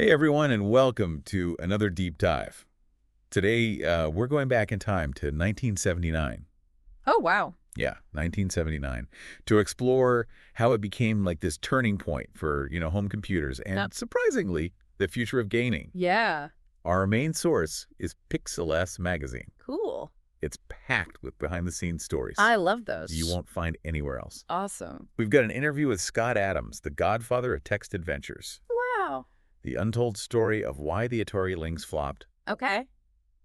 Hey everyone, and welcome to another deep dive. Today, we're going back in time to 1979. Oh, wow. Yeah, 1979, to explore how it became like this turning point for, home computers Uh, and, surprisingly, the future of gaming. yeah. Our main source is Pixel S magazine. Cool. It's packed with behind-the-scenes stories I love you those. won't find anywhere else. Awesome. We've got an interview with Scott Addams, the godfather of text adventures, Wow. the untold story of why the Atari Lynx flopped, Okay.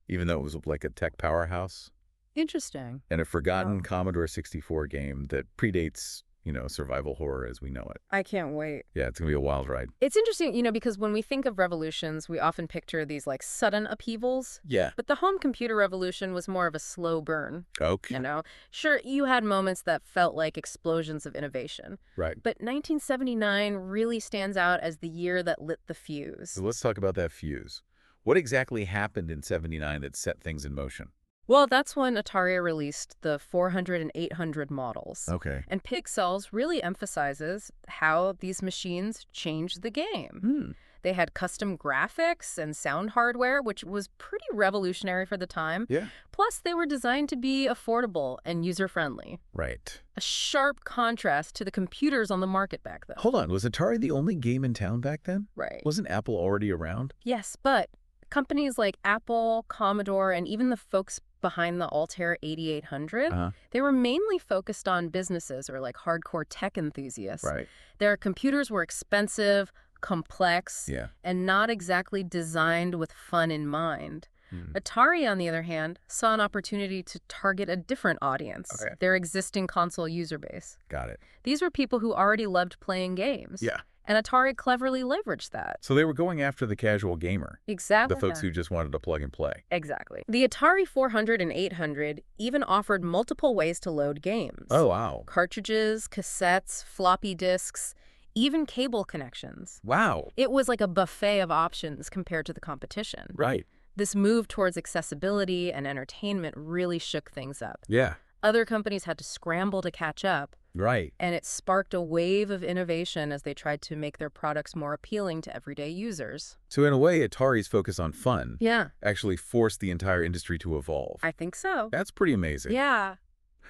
even though it was like a tech powerhouse, Interesting. and a forgotten Oh. Commodore 64 game that predates, survival horror as we know it. I can't wait. Yeah, it's going to be a wild ride. It's interesting, because when we think of revolutions, we often picture these like sudden upheavals. Yeah. But the home computer revolution was more of a slow burn, Okay. Sure, you had moments that felt like explosions of innovation. Right. But 1979 really stands out as the year that lit the fuse. So let's talk about that fuse. What exactly happened in 79 that set things in motion? Well, that's when Atari released the 400 and 800 models. Okay. And Pixels really emphasizes how these machines changed the game. Hmm. They had custom graphics and sound hardware, which was pretty revolutionary for the time. Yeah. Plus, they were designed to be affordable and user-friendly. Right. A sharp contrast to the computers on the market back then. Hold on. Was Atari the only game in town back then? Right. Wasn't Apple already around? Yes, but companies like Apple, Commodore, and even the folks behind the Altair 8800, Uh-huh. they were mainly focused on businesses or like hardcore tech enthusiasts. Right. Their computers were expensive, complex, Yeah. and not exactly designed with fun in mind. Hmm. Atari, on the other hand, saw an opportunity to target a different audience, Okay. their existing console user base. Got it. These were people who already loved playing games. Yeah. And Atari cleverly leveraged that. So they were going after the casual gamer, Exactly. the folks who just wanted to plug and play. Exactly. The Atari 400 and 800 even offered multiple ways to load games. Oh, wow. Cartridges, cassettes, floppy disks, even cable connections. Wow. It was like a buffet of options compared to the competition. Right. This move towards accessibility and entertainment really shook things up. Yeah. Other companies had to scramble to catch up, Right. and it sparked a wave of innovation as they tried to make their products more appealing to everyday users. So in a way, Atari's focus on fun Yeah, actually forced the entire industry to evolve. I think so. That's pretty amazing. Yeah.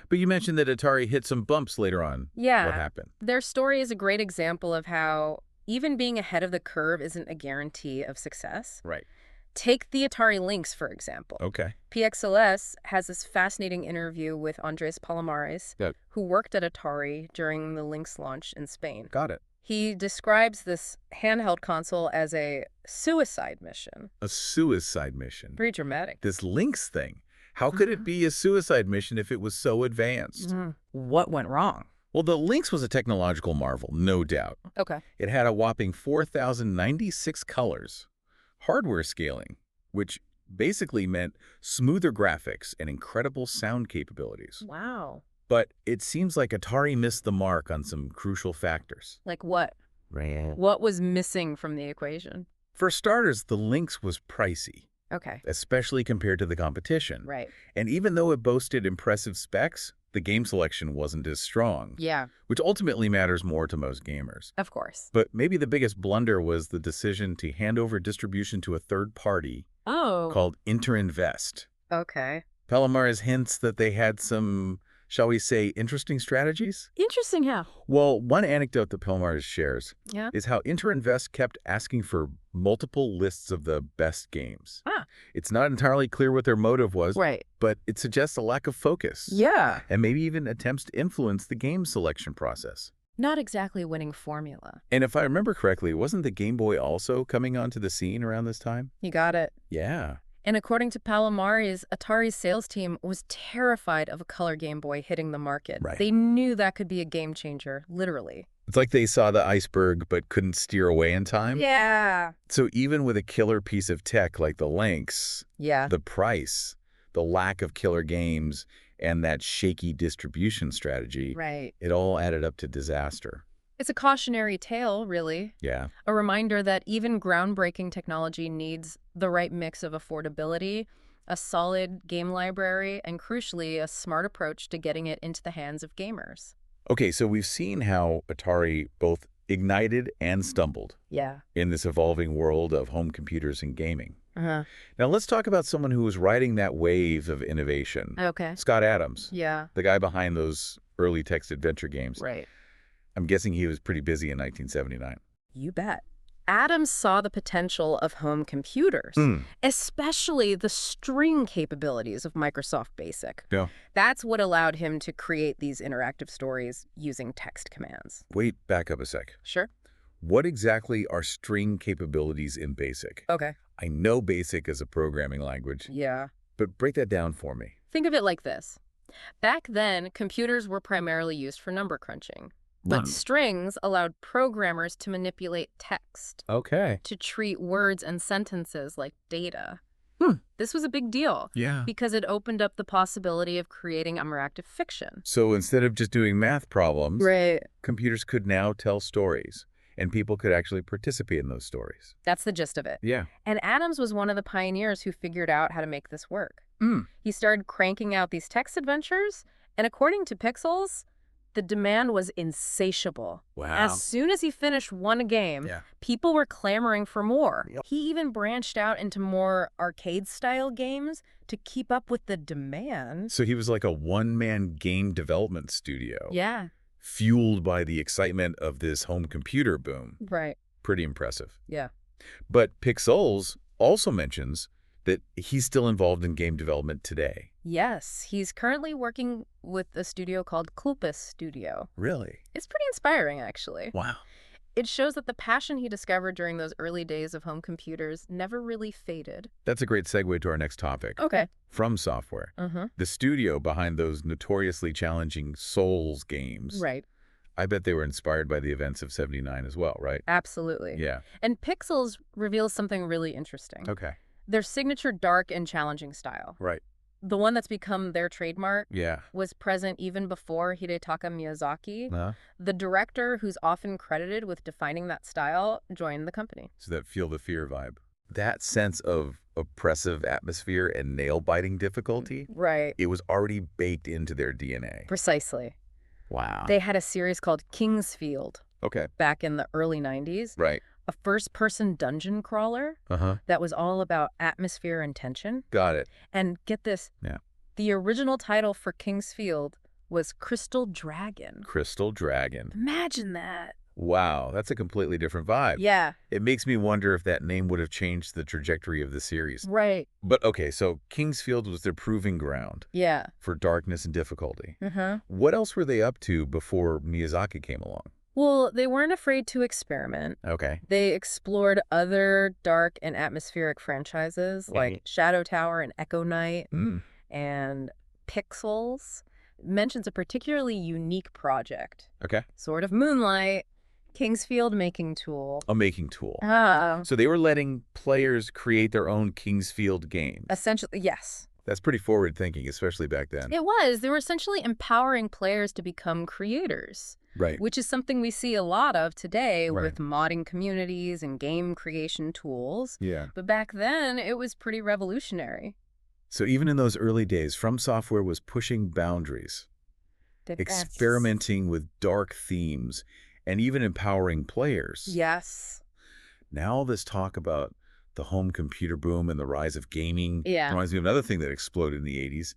But you mentioned that Atari hit some bumps later on. Yeah. What happened? Their story is a great example of how even being ahead of the curve isn't a guarantee of success. Right. Take the Atari Lynx, for example. Okay. PXLS has this fascinating interview with Andres Palomares, Yeah. who worked at Atari during the Lynx launch in Spain. Got it. He describes this handheld console as a suicide mission. A suicide mission. Pretty dramatic. This Lynx thing. How could it be a suicide mission if it was so advanced? What went wrong? Well, the Lynx was a technological marvel, no doubt. Okay. It had a whopping 4,096 colors, hardware scaling, which basically meant smoother graphics and incredible sound capabilities. Wow. But it seems like Atari missed the mark on some crucial factors. Like what? Right. What was missing from the equation? For starters, the Lynx was pricey, Okay. especially compared to the competition. Right. And even though it boasted impressive specs, the game selection wasn't as strong, Yeah, which ultimately matters more to most gamers. of course. But maybe the biggest blunder was the decision to hand over distribution to a third party Oh. called Interinvest. Okay. Palomares hints that they had some, shall we say, interesting strategies? Interesting, yeah. Well, one anecdote that Palomares shares Yeah. is how Interinvest kept asking for multiple lists of the best games. Ah. It's not entirely clear what their motive was, Right. but it suggests a lack of focus. Yeah. And maybe even attempts to influence the game selection process. Not exactly a winning formula. And if I remember correctly, wasn't the Game Boy also coming onto the scene around this time? You got it. Yeah. And according to Palomares, Atari's sales team was terrified of a color Game Boy hitting the market. Right. They knew that could be a game changer, literally. It's like they saw the iceberg but couldn't steer away in time. Yeah. So even with a killer piece of tech like the Lynx, Yeah. the price, the lack of killer games, and that shaky distribution strategy, Right. it all added up to disaster. It's a cautionary tale, really. Yeah. A reminder that even groundbreaking technology needs the right mix of affordability, a solid game library, and crucially, a smart approach to getting it into the hands of gamers. Okay, so we've seen how Atari both ignited and stumbled Yeah. in this evolving world of home computers and gaming. Uh-huh. Now, let's talk about someone who was riding that wave of innovation. Okay. Scott Addams, Yeah. the guy behind those early text adventure games. Right. I'm guessing he was pretty busy in 1979. You bet. Adams saw the potential of home computers, especially the string capabilities of Microsoft Basic. Yeah. That's what allowed him to create these interactive stories using text commands. Wait, back up a sec. Sure. What exactly are string capabilities in BASIC? Okay. I know BASIC is a programming language, Yeah. but break that down for me. Think of it like this. Back then, computers were primarily used for number crunching. But strings allowed programmers to manipulate text, Okay. to treat words and sentences like data. This was a big deal Yeah. because it opened up the possibility of creating interactive fiction. So instead of just doing math problems, Right. computers could now tell stories, and people could actually participate in those stories. That's the gist of it. Yeah. And Adams was one of the pioneers who figured out how to make this work. He started cranking out these text adventures, and according to Pixels, the demand was insatiable. Wow. As soon as he finished one game, people were clamoring for more. Yep. He even branched out into more arcade-style games to keep up with the demand. So he was like a one-man game development studio. Yeah. Fueled by the excitement of this home computer boom. Right. Pretty impressive. Yeah. But Pixels also mentions that he's still involved in game development today. Yes. He's currently working with a studio called Klupus Studio. Really? It's pretty inspiring, actually. Wow. It shows that the passion he discovered during those early days of home computers never really faded. That's a great segue to our next topic. Okay. From Software. The studio behind those notoriously challenging Souls games. Right. I bet they were inspired by the events of '79 as well, right? Absolutely. Yeah. And Pixels reveals something really interesting. Okay. Their signature dark and challenging style, Right. the one that's become their trademark, Yeah. was present even before Hidetaka Miyazaki. Uh-huh. The director, who's often credited with defining that style, joined the company. So that feel the fear vibe. That sense of oppressive atmosphere and nail-biting difficulty, Right. it was already baked into their DNA. Precisely. Wow. They had a series called Kingsfield Okay. back in the early 90s, Right. a first-person dungeon crawler Uh-huh. that was all about atmosphere and tension. Got it. And get this, Yeah. the original title for Kingsfield was Crystal Dragon. Crystal Dragon. Imagine that. Wow, that's a completely different vibe. Yeah, It makes me wonder if that name would have changed the trajectory of the series. right. But okay, so Kingsfield was their proving ground Yeah. for darkness and difficulty. Uh-huh. What else were they up to before Miyazaki came along? Well, they weren't afraid to experiment. Okay. They explored other dark and atmospheric franchises like Shadow Tower and Echo Knight, and Pixels. Mentions a particularly unique project, Okay. Sword of Moonlight, Kingsfield making tool. A making tool. Ah, So they were letting players create their own Kingsfield games. essentially, yes. That's pretty forward thinking, especially back then. It was. They were essentially empowering players to become creators, Right. which is something we see a lot of today Right. with modding communities and game creation tools. Yeah. But back then, it was pretty revolutionary. So even in those early days, From Software was pushing boundaries, experimenting with dark themes, and even empowering players. Yes. Now this talk about the home computer boom and the rise of gaming reminds me of another thing that exploded in the 80s,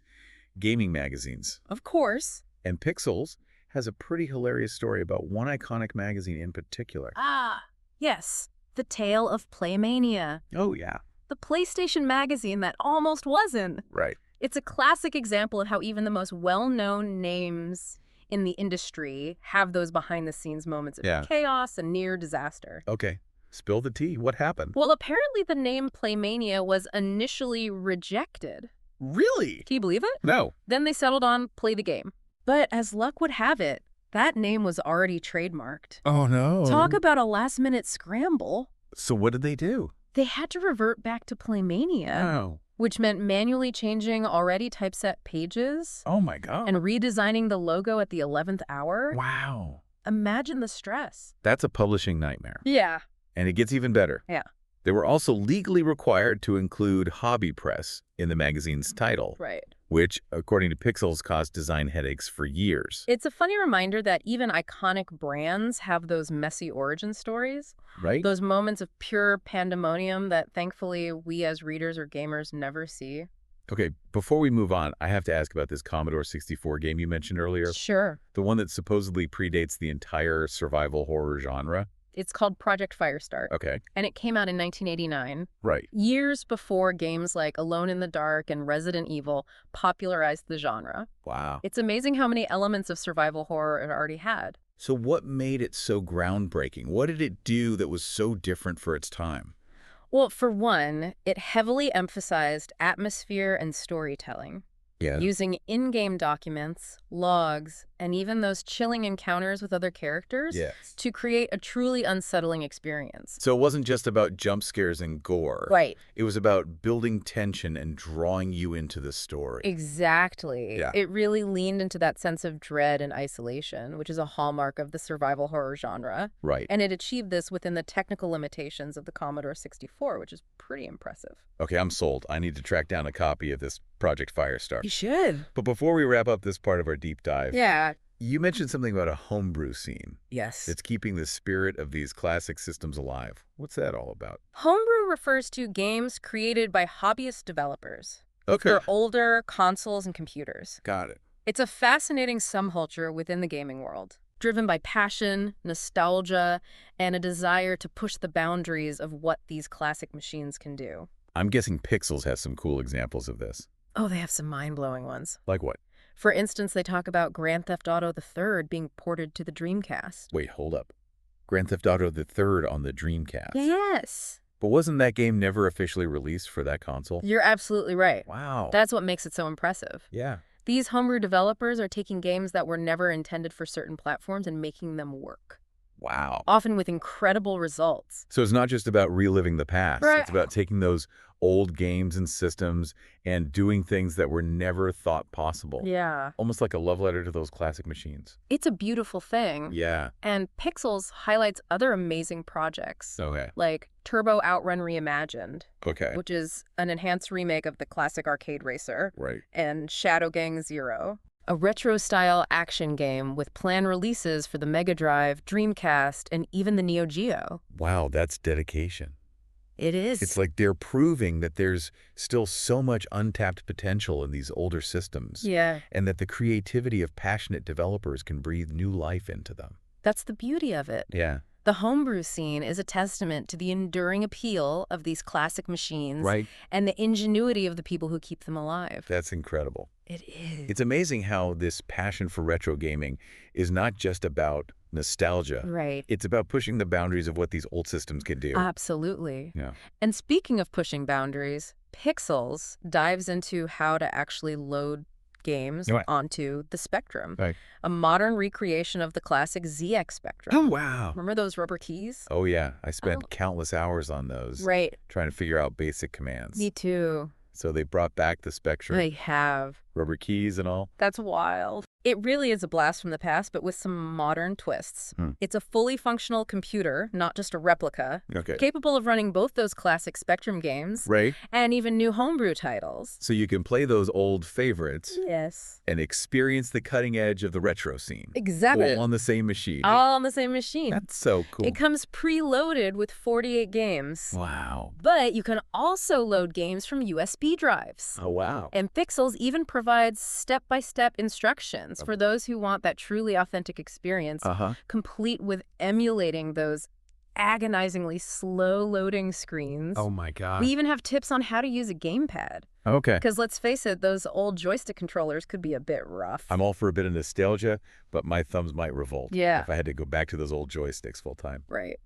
gaming magazines. Of course. And Pixels has a pretty hilarious story about one iconic magazine in particular. Ah, yes. The Tale of Playmania. Oh, yeah. The PlayStation magazine that almost wasn't. Right. It's a classic example of how even the most well-known names in the industry have those behind-the-scenes moments of chaos and near disaster. Okay. Spill the tea. What happened? Well, apparently the name Playmania was initially rejected. Really? Can you believe it? No. Then they settled on Play the Game. But as luck would have it, that name was already trademarked. Oh, no. Talk about a last-minute scramble. So what did they do? They had to revert back to Playmania, Oh. which meant manually changing already typeset pages Oh, my God. and redesigning the logo at the 11th hour. Wow. Imagine the stress. That's a publishing nightmare. Yeah. And it gets even better. Yeah. They were also legally required to include Hobby Press in the magazine's title. Right. which, according to Pixels, caused design headaches for years. It's a funny reminder that even iconic brands have those messy origin stories, Right? those moments of pure pandemonium that thankfully we as readers or gamers never see. Okay, before we move on, I have to ask about this Commodore 64 game you mentioned earlier. Sure. The one that supposedly predates the entire survival horror genre. It's called Project Firestart, Okay. and it came out in 1989, Right. years before games like Alone in the Dark and Resident Evil popularized the genre. Wow. It's amazing how many elements of survival horror it already had. So what made it so groundbreaking? What did it do that was so different for its time? Well, for one, it heavily emphasized atmosphere and storytelling, Yeah. using in-game documents, logs, and even those chilling encounters with other characters Yes. to create a truly unsettling experience. So it wasn't just about jump scares and gore. Right. It was about building tension and drawing you into the story. Exactly. Yeah. It really leaned into that sense of dread and isolation, which is a hallmark of the survival horror genre. Right. And it achieved this within the technical limitations of the Commodore 64, which is pretty impressive. Okay, I'm sold. I need to track down a copy of this Project Firestart. You should. But before we wrap up this part of our deep dive, Yeah. you mentioned something about a homebrew scene. Yes. It's keeping the spirit of these classic systems alive. What's that all about? Homebrew refers to games created by hobbyist developers Okay. for older consoles and computers. Got it. It's a fascinating subculture within the gaming world, driven by passion, nostalgia, and a desire to push the boundaries of what these classic machines can do. I'm guessing Pixels has some cool examples of this. Oh, they have some mind-blowing ones. Like what? For instance, they talk about Grand Theft Auto III being ported to the Dreamcast. Wait, hold up. Grand Theft Auto the Third on the Dreamcast. Yes. But wasn't that game never officially released for that console? You're absolutely right. Wow. That's what makes it so impressive. Yeah. These homebrew developers are taking games that were never intended for certain platforms and making them work, Wow. often with incredible results. So it's not just about reliving the past. Right. It's about taking those old games and systems and doing things that were never thought possible. Yeah. Almost like a love letter to those classic machines. It's a beautiful thing. Yeah. And Pixels highlights other amazing projects, Okay. like Turbo Outrun Reimagined, Okay. which is an enhanced remake of the classic arcade racer, Right. and Shadow Gang Zero, a retro-style action game with planned releases for the Mega Drive, Dreamcast, and even the Neo Geo. Wow, that's dedication. It is. It's like they're proving that there's still so much untapped potential in these older systems. Yeah. And that the creativity of passionate developers can breathe new life into them. That's the beauty of it. Yeah. The homebrew scene is a testament to the enduring appeal of these classic machines Right? and the ingenuity of the people who keep them alive. That's incredible. It is. It's amazing how this passion for retro gaming is not just about nostalgia. Right. It's about pushing the boundaries of what these old systems can do. Absolutely. Yeah. And speaking of pushing boundaries, Pixels dives into how to actually load games Right. onto the Spectrum, Right. a modern recreation of the classic ZX Spectrum. Oh, wow. Remember those rubber keys? Oh, yeah. I spent countless hours on those Right. trying to figure out basic commands. Me too. So they brought back the Spectrum, They have. rubber keys and all. That's wild. It really is a blast from the past, but with some modern twists. It's a fully functional computer, not just a replica, Okay. capable of running both those classic Spectrum games Right. and even new homebrew titles. So you can play those old favorites Yes. and experience the cutting edge of the retro scene. Exactly. All on the same machine. All on the same machine. That's so cool. It comes preloaded with 48 games. Wow. But you can also load games from USB drives. Oh, wow. And Pixels even provides step-by-step instructions for those who want that truly authentic experience, Uh-huh. complete with emulating those agonizingly slow-loading screens. Oh, my God. We even have tips on how to use a gamepad. Okay. Because let's face it, those old joystick controllers could be a bit rough. I'm all for a bit of nostalgia, but my thumbs might revolt Yeah. if I had to go back to those old joysticks full time. Right.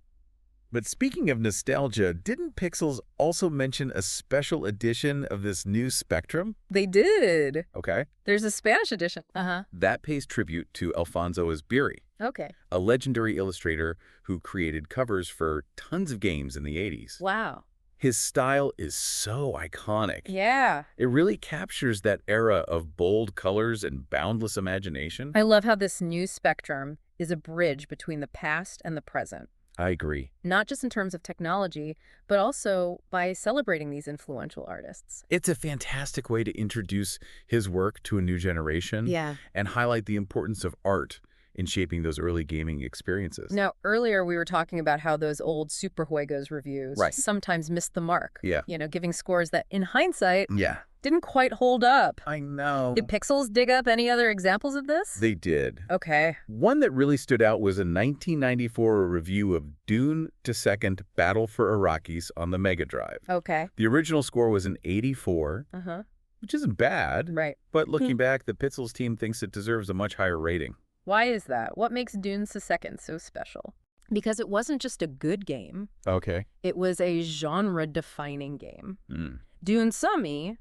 But speaking of nostalgia, didn't Pixels also mention a special edition of this new Spectrum? They did. Okay. There's a Spanish edition. Uh-huh. That pays tribute to Alfonso Esbiri, Okay. a legendary illustrator who created covers for tons of games in the 80s. Wow. His style is so iconic. Yeah. It really captures that era of bold colors and boundless imagination. I love how this new Spectrum is a bridge between the past and the present. I agree. Not just in terms of technology, but also by celebrating these influential artists. It's a fantastic way to introduce his work to a new generation Yeah. and highlight the importance of art in shaping those early gaming experiences. Now, earlier we were talking about how those old Super Juegos reviews sometimes missed the mark. Yeah. Giving scores that, in hindsight, Yeah. didn't quite hold up. I know. Did Pixels dig up any other examples of this? They did. Okay. One that really stood out was a 1994 review of Dune to Second Battle for Arrakis on the Mega Drive. Okay. The original score was an 84, which isn't bad. Right. But looking back, the Pixels team thinks it deserves a much higher rating. Why is that? What makes Dune to Second so special? Because it wasn't just a good game. Okay. It was a genre-defining game. Mm. Dune Summy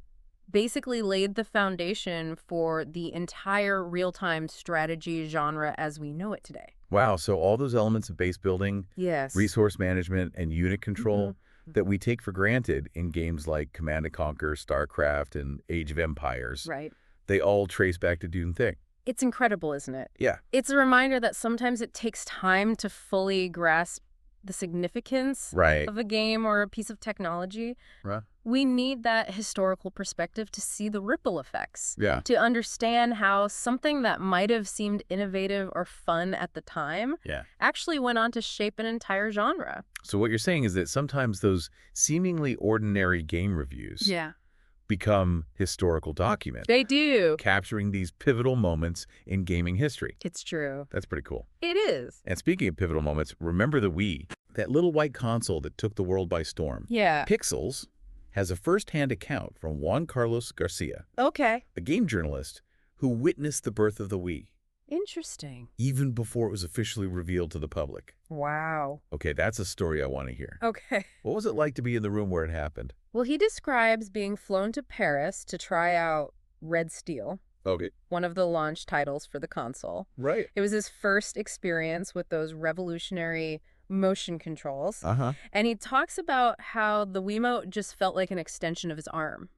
basically laid the foundation for the entire real-time strategy genre as we know it today. Wow, so all those elements of base building, Yes. resource management, and unit control that we take for granted in games like Command & Conquer, StarCraft, and Age of Empires, Right. they all trace back to Dune Thing. It's incredible, isn't it? Yeah. It's a reminder that sometimes it takes time to fully grasp the significance of a game or a piece of technology. Right. We need that historical perspective to see the ripple effects. Yeah. To understand how something that might have seemed innovative or fun at the time actually went on to shape an entire genre. So what you're saying is that sometimes those seemingly ordinary game reviews become historical documents. They do. Capturing these pivotal moments in gaming history. It's true. That's pretty cool. It is. And speaking of pivotal moments, remember the Wii, that little white console that took the world by storm. Yeah. Pixels has a first-hand account from Juan Carlos Garcia, Okay. a game journalist who witnessed the birth of the Wii, Interesting. even before it was officially revealed to the public. Wow. Okay, that's a story I want to hear. Okay. What was it like to be in the room where it happened? Well, he describes being flown to Paris to try out Red Steel, Okay. one of the launch titles for the console. Right. It was his first experience with those revolutionary motion controls. And he talks about how the Wiimote just felt like an extension of his arm.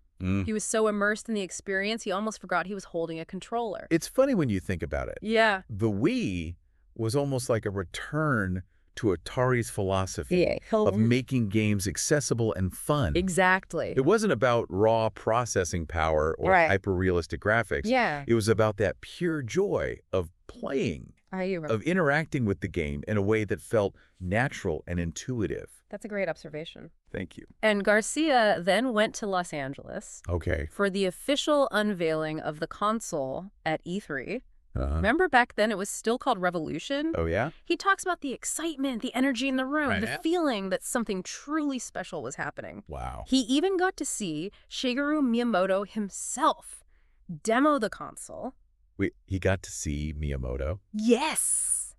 He was so immersed in the experience, he almost forgot he was holding a controller. It's funny when you think about it. Yeah. The Wii was almost like a return to Atari's philosophy of making games accessible and fun. Exactly. It wasn't about raw processing power or hyper-realistic graphics. Yeah. It was about that pure joy of playing, of interacting with the game in a way that felt natural and intuitive. That's a great observation. Thank you. And Garcia then went to Los Angeles for the official unveiling of the console at E3. Remember back then it was still called Revolution? Oh, yeah? He talks about the excitement, the energy in the room, the feeling that something truly special was happening. Wow. He even got to see Shigeru Miyamoto himself demo the console. Wait, he got to see Miyamoto? Yes.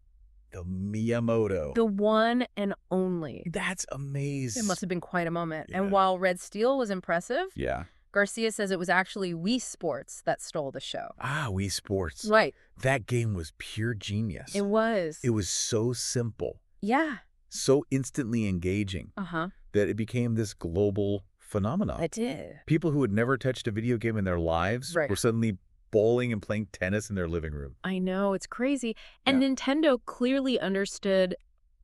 The Miyamoto. The one and only. That's amazing. It must have been quite a moment. Yeah. And while Red Steel was impressive, Yeah. Garcia says it was actually Wii Sports that stole the show. Ah, Wii Sports. Right. That game was pure genius. It was. It was so simple, Yeah. so instantly engaging that it became this global phenomenon. It did. People who had never touched a video game in their lives were suddenly bowling and playing tennis in their living room. I know, it's crazy. And Nintendo clearly understood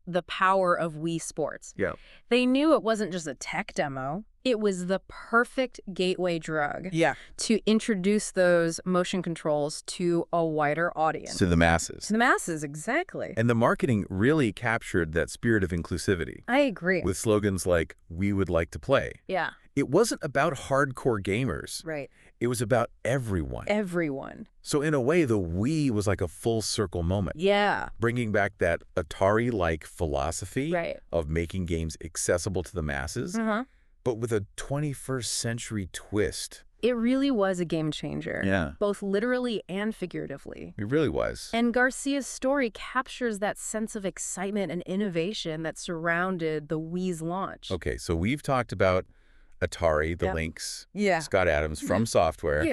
the power of Wii Sports. Yeah. They knew it wasn't just a tech demo. It was the perfect gateway drug to introduce those motion controls to a wider audience. To the masses. To the masses, exactly. And the marketing really captured that spirit of inclusivity. I agree. With slogans like, "We would like to play." Yeah. It wasn't about hardcore gamers. Right. It was about everyone. Everyone. So in a way, the Wii was like a full circle moment. Yeah. Bringing back that Atari-like philosophy Right. of making games accessible to the masses, but with a 21st century twist. It really was a game changer. Yeah. Both literally and figuratively. It really was. And Garcia's story captures that sense of excitement and innovation that surrounded the Wii's launch. Okay, so we've talked about Atari, the Lynx, Scott Addams from Software,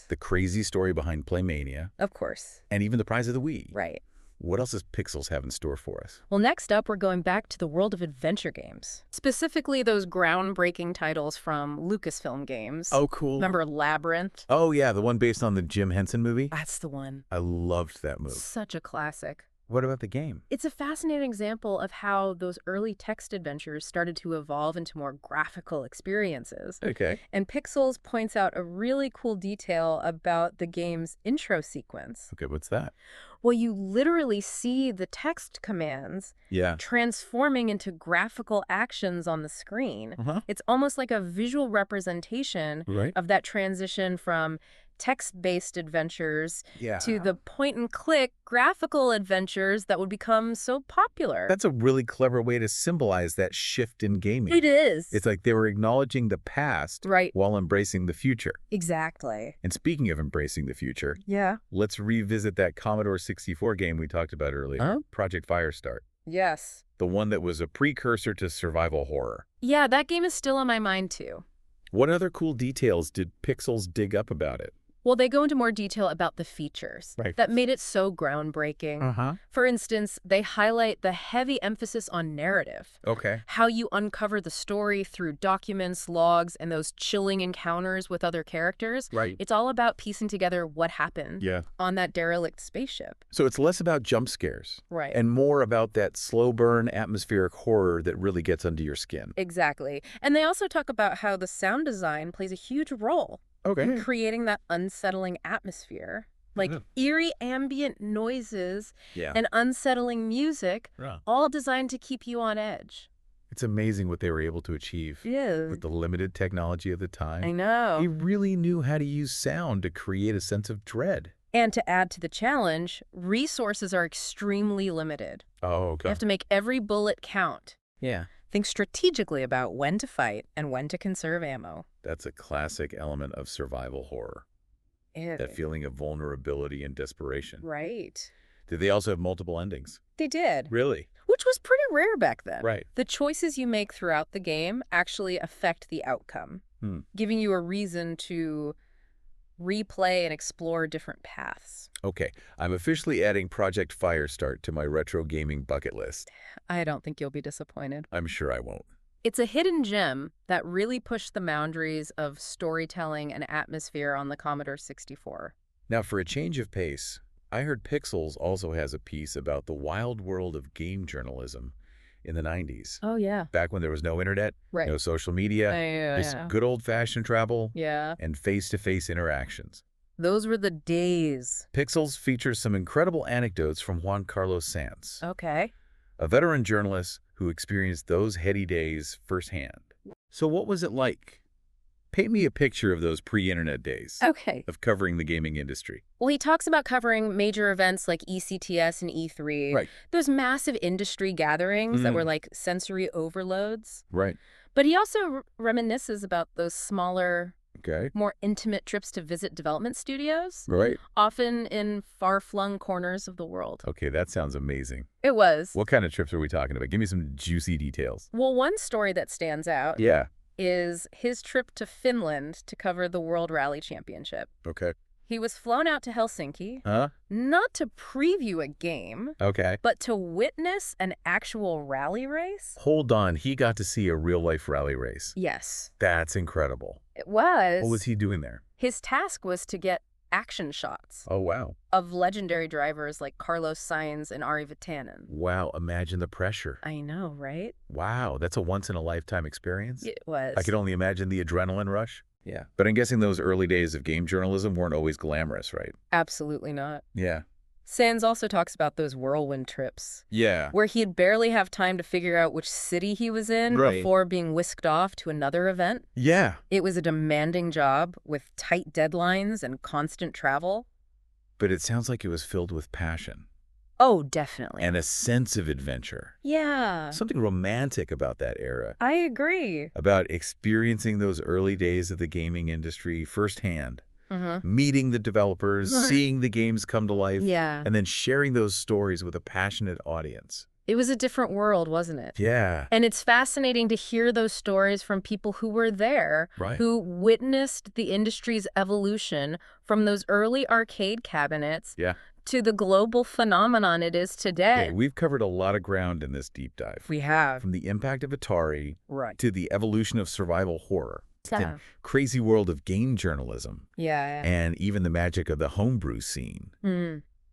the crazy story behind Playmania, Of course. and even the prize of the Wii. Right. What else does Pixels have in store for us? Well, next up, we're going back to the world of adventure games. Specifically, those groundbreaking titles from Lucasfilm games. Oh, cool. Remember Labyrinth? Oh, yeah, the one based on the Jim Henson movie? That's the one. I loved that movie. Such a classic. What about the game? It's a fascinating example of how those early text adventures started to evolve into more graphical experiences. Okay. And Pixels points out a really cool detail about the game's intro sequence. Okay, what's that? Well, you literally see the text commands Yeah. transforming into graphical actions on the screen. It's almost like a visual representation Right. of that transition from text-based adventures to the point-and-click graphical adventures that would become so popular. That's a really clever way to symbolize that shift in gaming. It is. It's like they were acknowledging the past while embracing the future. Exactly. And speaking of embracing the future, Yeah. let's revisit that Commodore 64 game we talked about earlier, Project Firestart. Yes. The one that was a precursor to survival horror. Yeah, that game is still on my mind, too. What other cool details did Pixels dig up about it? Well, they go into more detail about the features that made it so groundbreaking. For instance, they highlight the heavy emphasis on narrative. Okay. How you uncover the story through documents, logs, and those chilling encounters with other characters. Right. It's all about piecing together what happened on that derelict spaceship. So it's less about jump scares. Right. And more about that slow burn atmospheric horror that really gets under your skin. Exactly. And they also talk about how the sound design plays a huge role in creating that unsettling atmosphere. Like eerie ambient noises and unsettling music, all designed to keep you on edge. It's amazing what they were able to achieve with the limited technology of the time. I know. They really knew how to use sound to create a sense of dread. And to add to the challenge, resources are extremely limited. Oh, okay. You have to make every bullet count. Yeah. Think strategically about when to fight and when to conserve ammo. That's a classic element of survival horror. That feeling of vulnerability and desperation. Right. Did they also have multiple endings? They did. Really? Which was pretty rare back then. Right. The choices you make throughout the game actually affect the outcome, giving you a reason to replay and explore different paths. Okay, I'm officially adding Project Firestart to my retro gaming bucket list. I don't think you'll be disappointed. I'm sure I won't. It's a hidden gem that really pushed the boundaries of storytelling and atmosphere on the Commodore 64. Now, for a change of pace, I heard Pixels also has a piece about the wild world of game journalism in the 90s. Oh, yeah. Back when there was no internet, no social media, just good old-fashioned travel, and face-to-face interactions. Those were the days. Pixels features some incredible anecdotes from Juan Carlos Sanz, Okay. a veteran journalist who experienced those heady days firsthand. So what was it like? Paint me a picture of those pre-internet days of covering the gaming industry. Well, he talks about covering major events like ECTS and E3. Right. Those massive industry gatherings that were like sensory overloads. Right. But he also reminisces about those smaller, Okay. more intimate trips to visit development studios. Right. Often in far-flung corners of the world. Okay, that sounds amazing. It was. What kind of trips are we talking about? Give me some juicy details. Well, one story that stands out is his trip to Finland to cover the World Rally Championship. Okay. He was flown out to Helsinki, not to preview a game, but to witness an actual rally race. Hold on, he got to see a real-life rally race. Yes. That's incredible. It was. What was he doing there? His task was to get action shots. Oh, wow. Of legendary drivers like Carlos Sainz and Ari Vatanen. Wow, imagine the pressure. I know, right? Wow, that's a once-in-a-lifetime experience? It was. I could only imagine the adrenaline rush. Yeah. But I'm guessing those early days of game journalism weren't always glamorous, right? Absolutely not. Yeah. Sands also talks about those whirlwind trips. Yeah. Where he'd barely have time to figure out which city he was in before being whisked off to another event. Yeah. It was a demanding job with tight deadlines and constant travel. But it sounds like it was filled with passion. Oh, definitely. And a sense of adventure. Yeah. Something romantic about that era. I agree. About experiencing those early days of the gaming industry firsthand. Meeting the developers, seeing the games come to life, and then sharing those stories with a passionate audience. It was a different world, wasn't it? Yeah. And it's fascinating to hear those stories from people who were there, who witnessed the industry's evolution from those early arcade cabinets to the global phenomenon it is today. Okay, we've covered a lot of ground in this deep dive. We have. From the impact of Atari to the evolution of survival horror. The crazy world of game journalism. Yeah. And even the magic of the homebrew scene.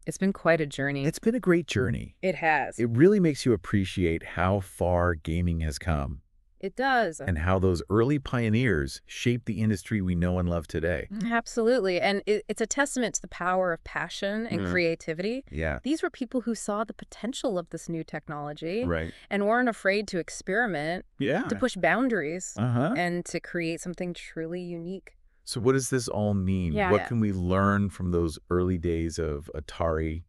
It's been quite a journey. It's been a great journey. It has. It really makes you appreciate how far gaming has come. It does. And how those early pioneers shaped the industry we know and love today. Absolutely. And it's a testament to the power of passion and creativity. Yeah. These were people who saw the potential of this new technology. Right. And weren't afraid to experiment, to push boundaries, and to create something truly unique. So what does this all mean? What can we learn from those early days of Atari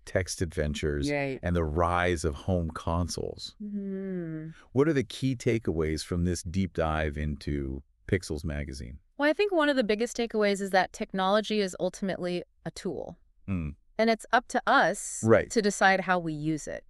text adventures and the rise of home consoles? What are the key takeaways from this deep dive into Pixels magazine? Well, I think one of the biggest takeaways is that technology is ultimately a tool. And it's up to us to decide how we use it.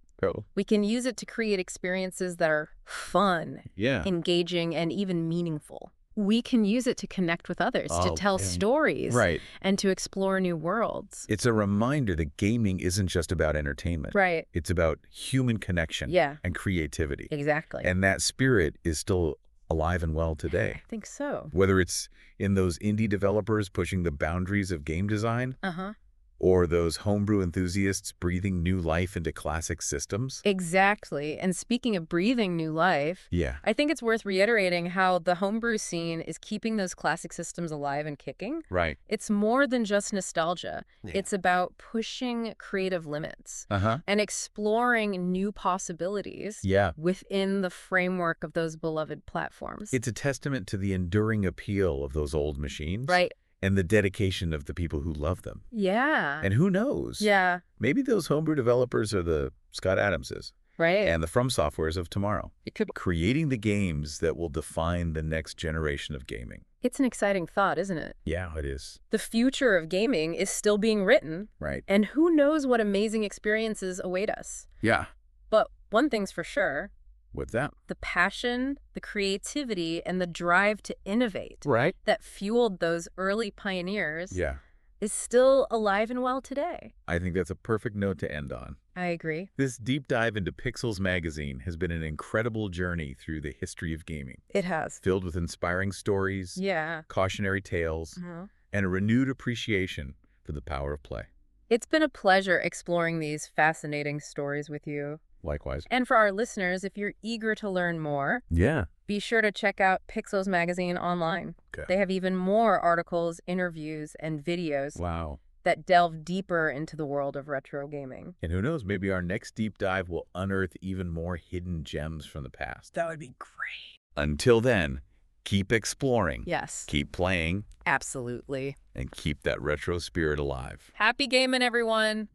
We can use it to create experiences that are fun, engaging, and even meaningful. We can use it to connect with others, to tell stories, and to explore new worlds. It's a reminder that gaming isn't just about entertainment. It's about human connection and creativity. Exactly. And that spirit is still alive and well today. I think so. Whether it's in those indie developers pushing the boundaries of game design, or those homebrew enthusiasts breathing new life into classic systems. Exactly. And speaking of breathing new life, I think it's worth reiterating how the homebrew scene is keeping those classic systems alive and kicking. It's more than just nostalgia. It's about pushing creative limits and exploring new possibilities within the framework of those beloved platforms. It's a testament to the enduring appeal of those old machines. And the dedication of the people who love them. And who knows? Maybe those homebrew developers are the Scott Addamses. And the From Softwares of tomorrow. It could be creating the games that will define the next generation of gaming. It's an exciting thought, isn't it? Yeah, it is. The future of gaming is still being written. And who knows what amazing experiences await us. But one thing's for sure. What's that? The passion, the creativity, and the drive to innovate that fueled those early pioneers is still alive and well today. I think that's a perfect note to end on. I agree. This deep dive into Pixels magazine has been an incredible journey through the history of gaming. It has. Filled with inspiring stories, cautionary tales, and a renewed appreciation for the power of play. It's been a pleasure exploring these fascinating stories with you. Likewise. And for our listeners, if you're eager to learn more, be sure to check out Pixels magazine online. They have even more articles, interviews, and videos that delve deeper into the world of retro gaming. And who knows, maybe our next deep dive will unearth even more hidden gems from the past. That would be great. Until then, keep exploring. Yes. Keep playing. Absolutely. And keep that retro spirit alive. Happy gaming, everyone.